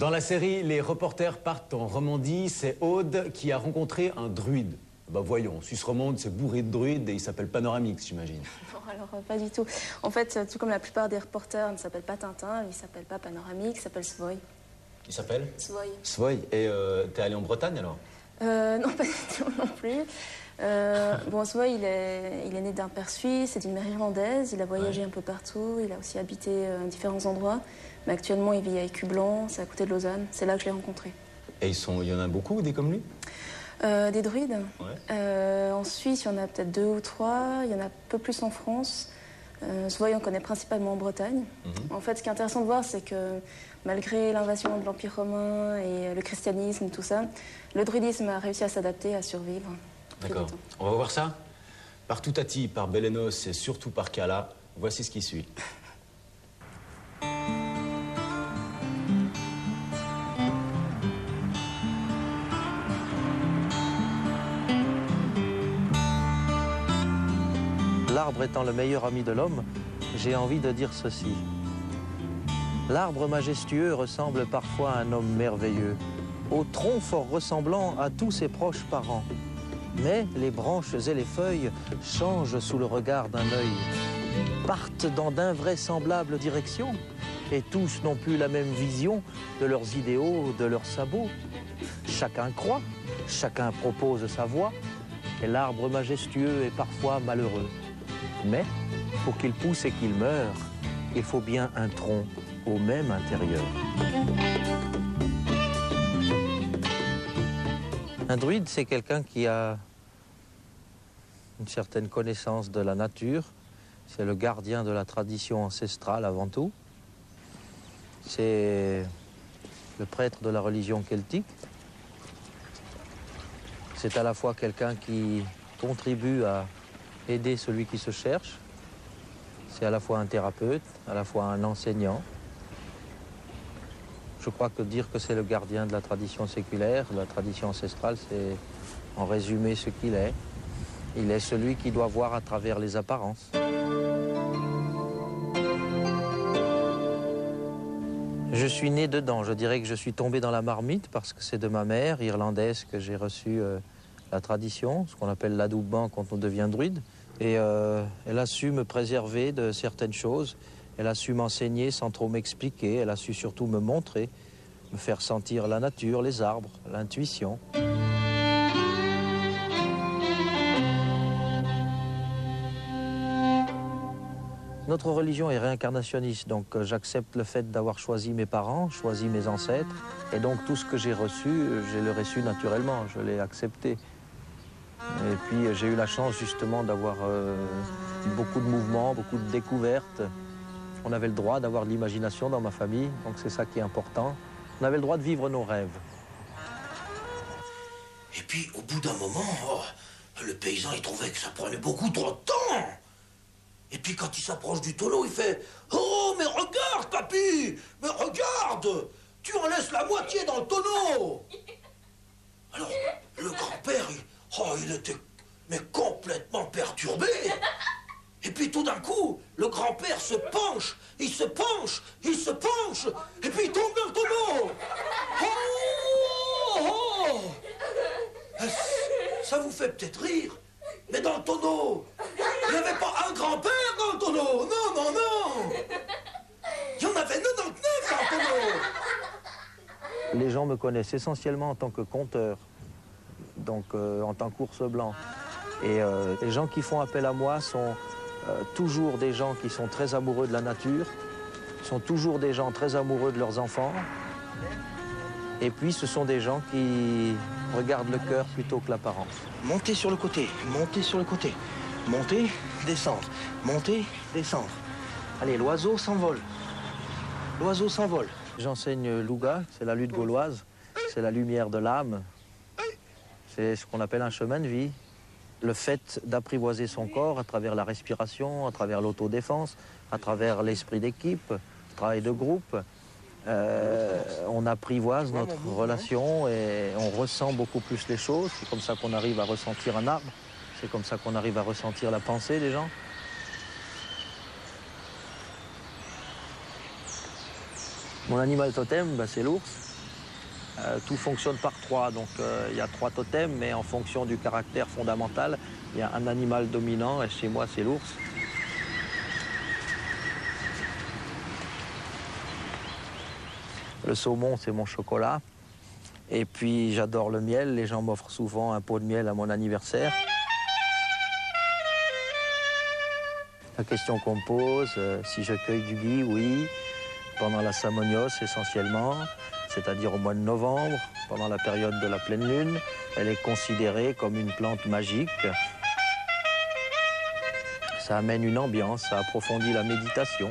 Dans la série, les reporters partent en Romandie. C'est Aude qui a rencontré un druide. Bah voyons, Suisse romande, c'est bourré de druides et il s'appelle Panoramix, j'imagine. Non, alors pas du tout. En fait, tout comme la plupart des reporters ne s'appellent pas Tintin, il s'appelle pas Panoramix, il s'appelle Svoy. Il s'appelle Svoy. Svoy. Et t'es allé en Bretagne alors? Non, pas du tout non plus. Bon, Svoy, il est né d'un père suisse et d'une mère irlandaise. Il a voyagé un peu partout. Il a aussi habité à différents endroits. Mais actuellement, il vit à Écublanc, c'est à côté de Lausanne. C'est là que je l'ai rencontré. Et il y en a beaucoup, des comme lui? Des druides. Ouais. En Suisse, il y en a peut-être 2 ou 3. Il y en a un peu plus en France. Svoy, on connaît principalement en Bretagne. En fait, ce qui est intéressant de voir, c'est que malgré l'invasion de l'Empire romain et le christianisme, tout ça, le druidisme a réussi à s'adapter, à survivre. D'accord. On va voir ça. Par Toutati, par Belenos et surtout par Kala, voici ce qui suit. L'arbre étant le meilleur ami de l'homme, j'ai envie de dire ceci. L'arbre majestueux ressemble parfois à un homme merveilleux, au tronc fort ressemblant à tous ses proches parents. Mais les branches et les feuilles changent sous le regard d'un œil, partent dans d'invraisemblables directions, et tous n'ont plus la même vision de leurs idéaux, de leurs sabots. Chacun croit, chacun propose sa voie, et l'arbre majestueux est parfois malheureux. Mais pour qu'il pousse et qu'il meure, il faut bien un tronc au même intérieur. Un druide, c'est quelqu'un qui a une certaine connaissance de la nature. C'est le gardien de la tradition ancestrale avant tout. C'est le prêtre de la religion celtique. C'est à la fois quelqu'un qui contribue à aider celui qui se cherche. C'est à la fois un thérapeute, à la fois un enseignant. Je crois que dire que c'est le gardien de la tradition séculaire, de la tradition ancestrale, c'est en résumé ce qu'il est. Il est celui qui doit voir à travers les apparences. Je suis né dedans. Je dirais que je suis tombé dans la marmite parce que c'est de ma mère irlandaise que j'ai reçu la tradition, ce qu'on appelle l'adoubement quand on devient druide. Et elle a su me préserver de certaines choses. Elle a su m'enseigner sans trop m'expliquer. Elle a su surtout me montrer, me faire sentir la nature, les arbres, l'intuition. Notre religion est réincarnationniste, donc j'accepte le fait d'avoir choisi mes parents, choisi mes ancêtres. Et donc tout ce que j'ai reçu, je l'ai reçu naturellement, je l'ai accepté. Et puis j'ai eu la chance justement d'avoir beaucoup de mouvements, beaucoup de découvertes. On avait le droit d'avoir de l'imagination dans ma famille, donc c'est ça qui est important. On avait le droit de vivre nos rêves. Et puis, au bout d'un moment, le paysan, il trouvait que ça prenait beaucoup trop de temps. Et puis, quand il s'approche du tonneau, il fait « Oh, mais regarde, papy! Mais regarde! Tu en laisses la moitié dans le tonneau !» Alors, le grand-père, il était mais complètement perturbé. Et puis tout d'un coup, le grand-père se penche, il se penche, il se penche, et puis il tombe dans le tonneau. Oh, oh. Ça vous fait peut-être rire, mais dans le tonneau, il n'y avait pas un grand-père dans le tonneau. Non, non, non. Il y en avait 99 dans le tonneau. Les gens me connaissent essentiellement en tant que conteur, donc en tant qu'ours blanc. Et les gens qui font appel à moi sont toujours des gens qui sont très amoureux de la nature, sont toujours des gens très amoureux de leurs enfants. Et puis ce sont des gens qui regardent le cœur plutôt que l'apparence. Montez sur le côté, montez sur le côté. Montez, descendre, montez, descendre. Allez, l'oiseau s'envole. L'oiseau s'envole. J'enseigne l'ouga, c'est la lutte gauloise, c'est la lumière de l'âme. C'est ce qu'on appelle un chemin de vie. Le fait d'apprivoiser son corps à travers la respiration, à travers l'autodéfense, à travers l'esprit d'équipe, le travail de groupe, on apprivoise notre relation et on ressent beaucoup plus les choses. C'est comme ça qu'on arrive à ressentir un arbre, c'est comme ça qu'on arrive à ressentir la pensée des gens. Mon animal totem, c'est l'ours. Tout fonctionne par 3, donc il y a 3 totems, mais en fonction du caractère fondamental, il y a un animal dominant, et chez moi c'est l'ours. Le saumon, c'est mon chocolat. Et puis j'adore le miel, les gens m'offrent souvent un pot de miel à mon anniversaire. La question qu'on me pose, si je cueille du gui, oui. Pendant la samognosse essentiellement, c'est-à-dire au mois de novembre, pendant la période de la pleine lune. Elle est considérée comme une plante magique. Ça amène une ambiance, ça approfondit la méditation.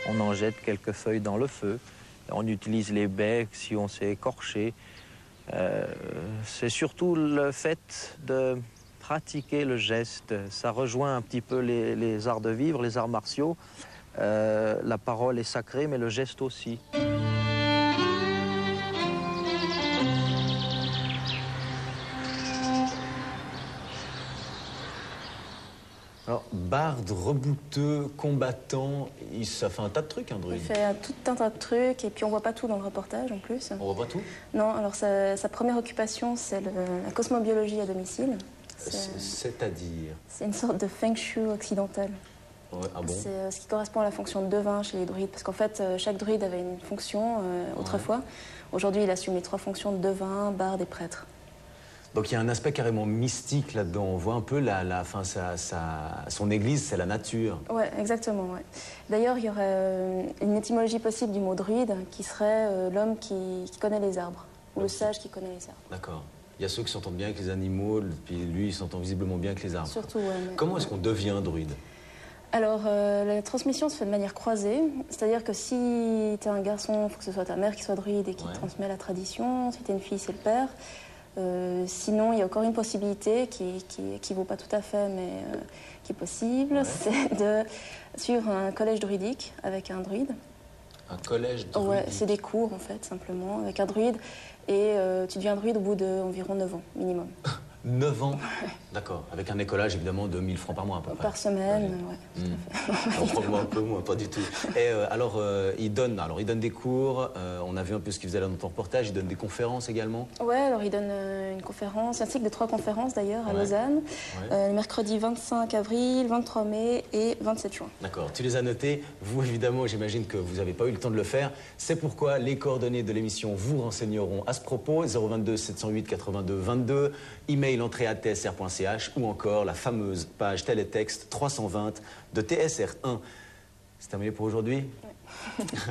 On en jette quelques feuilles dans le feu. On utilise les baies si on s'est écorché. C'est surtout le fait de pratiquer le geste. Ça rejoint un petit peu les arts de vivre, les arts martiaux. La parole est sacrée, mais le geste aussi. Alors, barde, rebouteux, combattant, ça fait un tas de trucs, un Il druide. fait tout un tas de trucs, et puis on voit pas tout dans le reportage en plus. On voit pas tout? Non, alors sa première occupation, c'est la cosmobiologie à domicile. C'est-à-dire? C'est une sorte de feng shui occidental. Ouais, ah bon? C'est ce qui correspond à la fonction de devin chez les druides, parce qu'en fait, chaque druide avait une fonction autrefois. Aujourd'hui, il assume les 3 fonctions de devin, barde et prêtre. Donc il y a un aspect carrément mystique là-dedans. On voit un peu son église, c'est la nature. Oui, exactement. Ouais. D'ailleurs, il y aurait une étymologie possible du mot druide qui serait l'homme qui connaît les arbres, ou le sage qui connaît les arbres. D'accord. Il y a ceux qui s'entendent bien avec les animaux, puis lui, il s'entend visiblement bien avec les arbres. Surtout, ouais. Comment est-ce qu'on devient druide? Alors, la transmission se fait de manière croisée. C'est-à-dire que si tu es un garçon, il faut que ce soit ta mère qui soit druide et qui te transmet la tradition. Si tu es une fille, c'est le père. Sinon, il y a encore une possibilité qui vaut pas tout à fait, mais qui est possible, c'est de suivre un collège druidique avec un druide. Un collège druidique? Ouais, c'est des cours, en fait, simplement, avec un druide. Et tu deviens druide au bout d'environ 9 ans, minimum. 9 ans? D'accord. Avec un écolage, évidemment, de 1000 francs par mois, à peu près. Par semaine, ouais. Probablement un peu moins, pas du tout. Et alors, il donne des cours. On a vu un peu ce qu'il faisait là dans ton reportage. Il donne des conférences également. Ouais, alors il donne une conférence, un cycle de 3 conférences d'ailleurs à Lausanne, le mercredi 25 avril, 23 mai et 27 juin. D'accord, tu les as notés. Vous, évidemment, j'imagine que vous n'avez pas eu le temps de le faire. C'est pourquoi les coordonnées de l'émission vous renseigneront à ce propos. 022 708 82 22, email entrée@tsr.ch ou encore la fameuse page télétexte 320 de TSR1. C'est terminé pour aujourd'hui?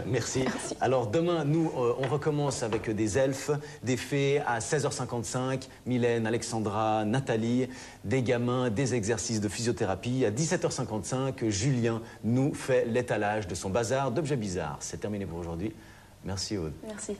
Merci. Merci. Alors demain, nous, on recommence avec des elfes, des fées à 16h55, Mylène, Alexandra, Nathalie, des gamins, des exercices de physiothérapie. À 17h55, Julien nous fait l'étalage de son bazar d'objets bizarres. C'est terminé pour aujourd'hui. Merci Aude. Merci.